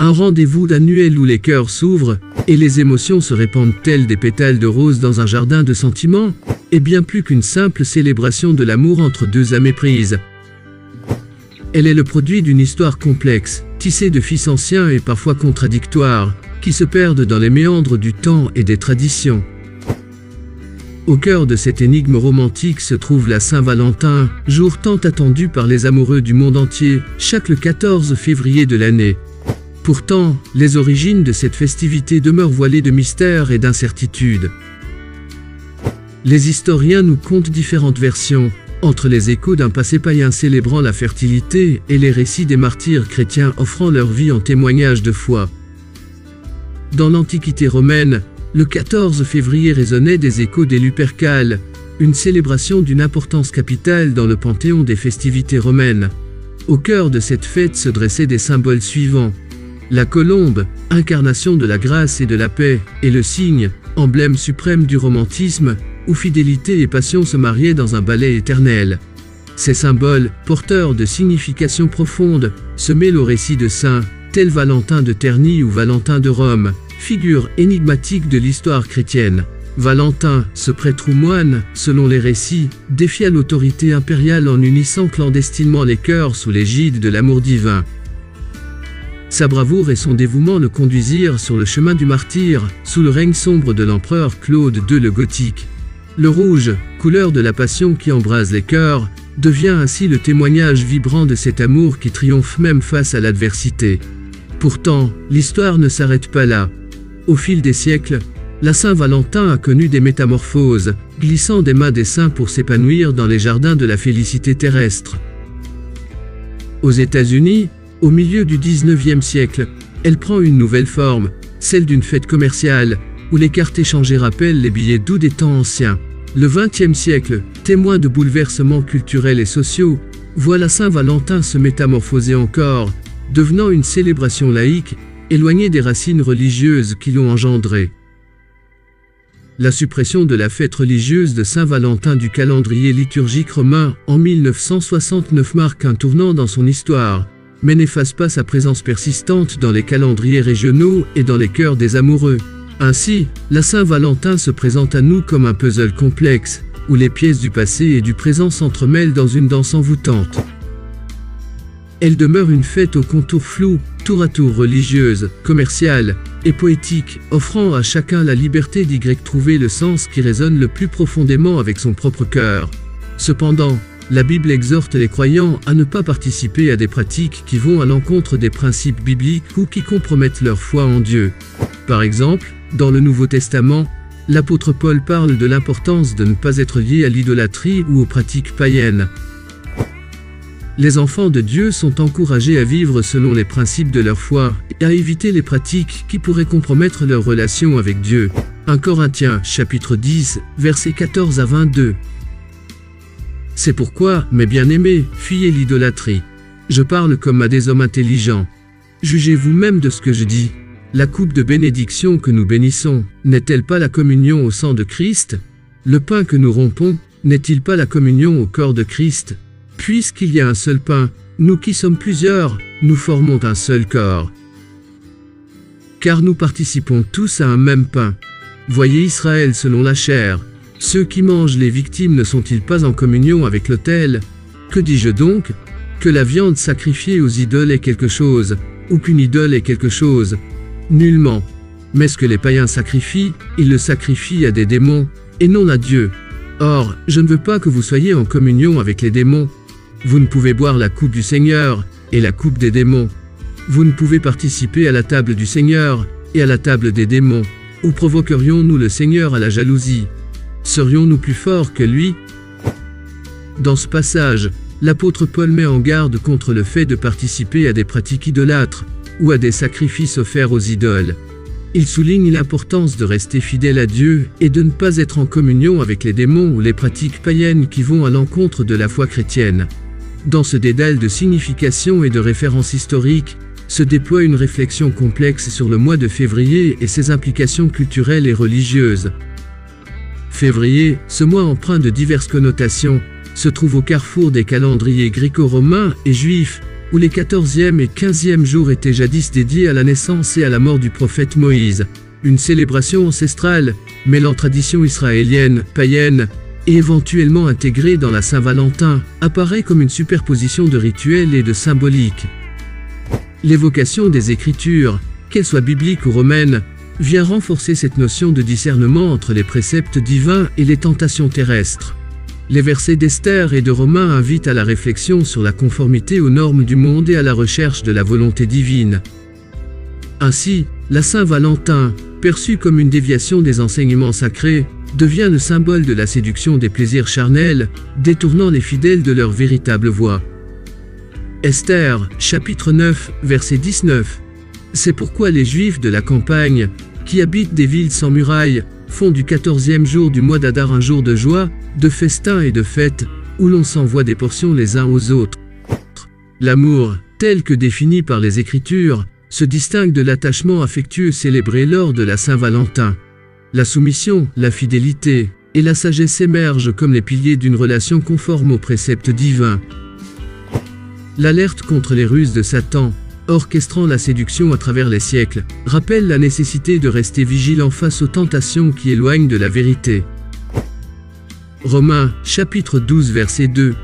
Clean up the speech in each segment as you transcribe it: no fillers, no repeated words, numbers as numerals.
Un rendez-vous annuel où les cœurs s'ouvrent et les émotions se répandent telles des pétales de rose dans un jardin de sentiments, est bien plus qu'une simple célébration de l'amour entre deux âmes éprises. Elle est le produit d'une histoire complexe, tissée de fils anciens et parfois contradictoires, qui se perdent dans les méandres du temps et des traditions. Au cœur de cette énigme romantique se trouve la Saint-Valentin, jour tant attendu par les amoureux du monde entier, chaque le 14 février de l'année. Pourtant, les origines de cette festivité demeurent voilées de mystères et d'incertitudes. Les historiens nous content différentes versions, entre les échos d'un passé païen célébrant la fertilité et les récits des martyrs chrétiens offrant leur vie en témoignage de foi. Dans l'Antiquité romaine, le 14 février résonnait des échos des Lupercales, une célébration d'une importance capitale dans le panthéon des festivités romaines. Au cœur de cette fête se dressaient des symboles suivants. La colombe, incarnation de la grâce et de la paix, est le cygne, emblème suprême du romantisme, où fidélité et passion se mariaient dans un ballet éternel. Ces symboles, porteurs de significations profondes, se mêlent aux récits de saints, tels Valentin de Terni ou Valentin de Rome, figure énigmatique de l'histoire chrétienne. Valentin, ce prêtre ou moine, selon les récits, défia l'autorité impériale en unissant clandestinement les cœurs sous l'égide de l'amour divin. Sa bravoure et son dévouement le conduisirent sur le chemin du martyre, sous le règne sombre de l'empereur Claude II le Gothique. Le rouge, couleur de la passion qui embrase les cœurs, devient ainsi le témoignage vibrant de cet amour qui triomphe même face à l'adversité. Pourtant, l'histoire ne s'arrête pas là. Au fil des siècles, la Saint-Valentin a connu des métamorphoses, glissant des mains des saints pour s'épanouir dans les jardins de la félicité terrestre. Aux États-Unis, au milieu du 19e siècle, elle prend une nouvelle forme, celle d'une fête commerciale, où les cartes échangées rappellent les billets doux des temps anciens. Le 20e siècle, témoin de bouleversements culturels et sociaux, voit la Saint-Valentin se métamorphoser encore, devenant une célébration laïque, éloignée des racines religieuses qui l'ont engendrée. La suppression de la fête religieuse de Saint-Valentin du calendrier liturgique romain en 1969 marque un tournant dans son histoire, mais n'efface pas sa présence persistante dans les calendriers régionaux et dans les cœurs des amoureux. Ainsi, la Saint-Valentin se présente à nous comme un puzzle complexe, où les pièces du passé et du présent s'entremêlent dans une danse envoûtante. Elle demeure une fête aux contours flous, tour à tour religieuse, commerciale et poétique, offrant à chacun la liberté d'y trouver le sens qui résonne le plus profondément avec son propre cœur. Cependant, la Bible exhorte les croyants à ne pas participer à des pratiques qui vont à l'encontre des principes bibliques ou qui compromettent leur foi en Dieu. Par exemple, dans le Nouveau Testament, l'apôtre Paul parle de l'importance de ne pas être lié à l'idolâtrie ou aux pratiques païennes. Les enfants de Dieu sont encouragés à vivre selon les principes de leur foi et à éviter les pratiques qui pourraient compromettre leur relation avec Dieu. 1 Corinthiens, chapitre 10, versets 14 à 22. C'est pourquoi, mes bien-aimés, fuyez l'idolâtrie. Je parle comme à des hommes intelligents. Jugez vous-même de ce que je dis. La coupe de bénédiction que nous bénissons, n'est-elle pas la communion au sang de Christ? Le pain que nous rompons, n'est-il pas la communion au corps de Christ? Puisqu'il y a un seul pain, nous qui sommes plusieurs, nous formons un seul corps. Car nous participons tous à un même pain. Voyez Israël selon la chair. Ceux qui mangent les victimes ne sont-ils pas en communion avec l'autel? Que dis-je donc? Que la viande sacrifiée aux idoles est quelque chose, ou qu'une idole est quelque chose? Nullement. Mais ce que les païens sacrifient, ils le sacrifient à des démons, et non à Dieu. Or, je ne veux pas que vous soyez en communion avec les démons. Vous ne pouvez boire la coupe du Seigneur, et la coupe des démons. Vous ne pouvez participer à la table du Seigneur, et à la table des démons. Ou provoquerions-nous le Seigneur à la jalousie? Serions-nous plus forts que lui? Dans ce passage, l'apôtre Paul met en garde contre le fait de participer à des pratiques idolâtres, ou à des sacrifices offerts aux idoles. Il souligne l'importance de rester fidèle à Dieu et de ne pas être en communion avec les démons ou les pratiques païennes qui vont à l'encontre de la foi chrétienne. Dans ce dédale de signification et de références historiques, se déploie une réflexion complexe sur le mois de février et ses implications culturelles et religieuses. Février, ce mois empreint de diverses connotations, se trouve au carrefour des calendriers gréco-romains et juifs, où les 14e et 15e jours étaient jadis dédiés à la naissance et à la mort du prophète Moïse. Une célébration ancestrale, mêlant tradition israélienne, païenne, et éventuellement intégrée dans la Saint-Valentin, apparaît comme une superposition de rituels et de symboliques. L'évocation des Écritures, qu'elles soient bibliques ou romaines, vient renforcer cette notion de discernement entre les préceptes divins et les tentations terrestres. Les versets d'Esther et de Romains invitent à la réflexion sur la conformité aux normes du monde et à la recherche de la volonté divine. Ainsi, la Saint-Valentin, perçue comme une déviation des enseignements sacrés, devient le symbole de la séduction des plaisirs charnels, détournant les fidèles de leur véritable voie. Esther, chapitre 9, verset 19. C'est pourquoi les Juifs de la campagne, qui habitent des villes sans murailles, font du 14e jour du mois d'Adar un jour de joie, de festin et de fête, où l'on s'envoie des portions les uns aux autres. L'amour, tel que défini par les Écritures, se distingue de l'attachement affectueux célébré lors de la Saint-Valentin. La soumission, la fidélité et la sagesse émergent comme les piliers d'une relation conforme aux préceptes divins. L'alerte contre les ruses de Satan, orchestrant la séduction à travers les siècles, rappelle la nécessité de rester vigilant face aux tentations qui éloignent de la vérité. Romains, chapitre 12, verset 2.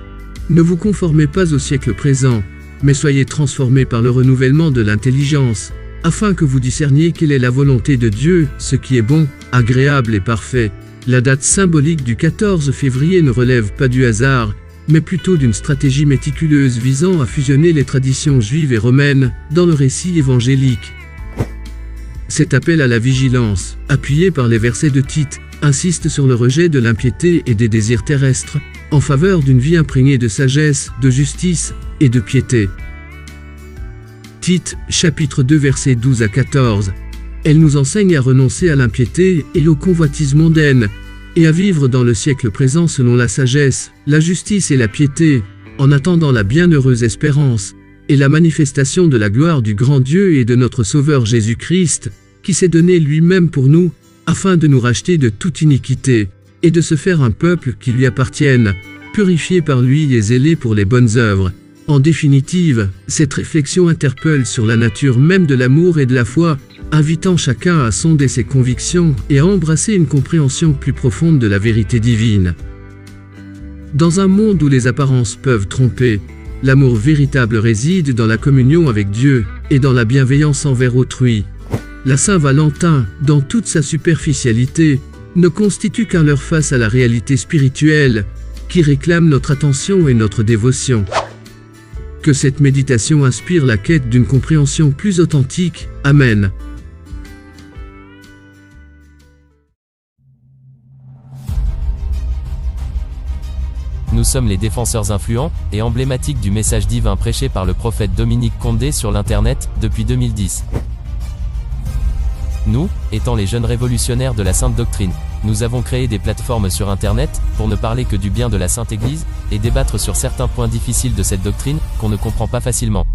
Ne vous conformez pas au siècle présent, mais soyez transformés par le renouvellement de l'intelligence, afin que vous discerniez quelle est la volonté de Dieu, ce qui est bon, agréable et parfait. La date symbolique du 14 février ne relève pas du hasard, mais plutôt d'une stratégie méticuleuse visant à fusionner les traditions juives et romaines dans le récit évangélique. Cet appel à la vigilance, appuyé par les versets de Tite, insiste sur le rejet de l'impiété et des désirs terrestres, en faveur d'une vie imprégnée de sagesse, de justice et de piété. Tite, chapitre 2, versets 12 à 14. Elle nous enseigne à renoncer à l'impiété et aux convoitises mondaines, et à vivre dans le siècle présent selon la sagesse, la justice et la piété, en attendant la bienheureuse espérance, et la manifestation de la gloire du grand Dieu et de notre Sauveur Jésus-Christ, qui s'est donné lui-même pour nous, afin de nous racheter de toute iniquité, et de se faire un peuple qui lui appartienne, purifié par lui et zélé pour les bonnes œuvres. En définitive, cette réflexion interpelle sur la nature même de l'amour et de la foi, invitant chacun à sonder ses convictions et à embrasser une compréhension plus profonde de la vérité divine. Dans un monde où les apparences peuvent tromper, l'amour véritable réside dans la communion avec Dieu et dans la bienveillance envers autrui. La Saint-Valentin, dans toute sa superficialité, ne constitue qu'un leurre face à la réalité spirituelle qui réclame notre attention et notre dévotion. Que cette méditation inspire la quête d'une compréhension plus authentique. Amen. Nous sommes les défenseurs influents et emblématiques du message divin prêché par le prophète Dominique Condé sur l'Internet depuis 2010. Nous, étant les jeunes révolutionnaires de la Sainte Doctrine, nous avons créé des plateformes sur Internet pour ne parler que du bien de la Sainte Église et débattre sur certains points difficiles de cette doctrine qu'on ne comprend pas facilement.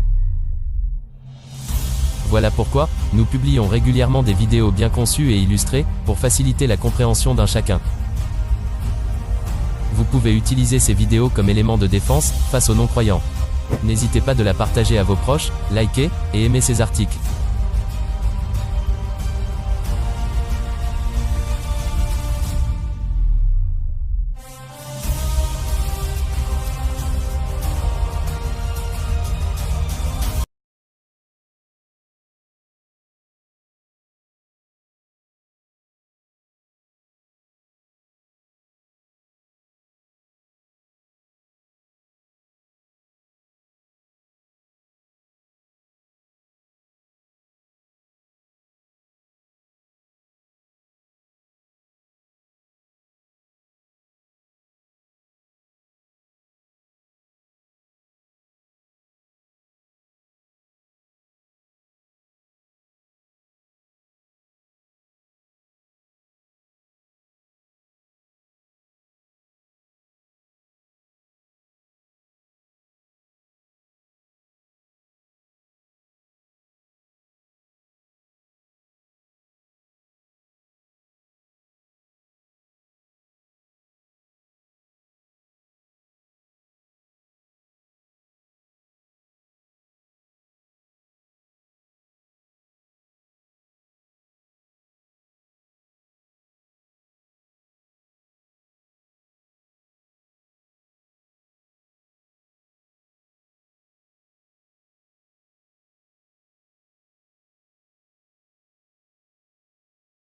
Voilà pourquoi, nous publions régulièrement des vidéos bien conçues et illustrées pour faciliter la compréhension d'un chacun. Vous pouvez utiliser ces vidéos comme élément de défense face aux non-croyants. N'hésitez pas de la partager à vos proches, liker et aimer ces articles.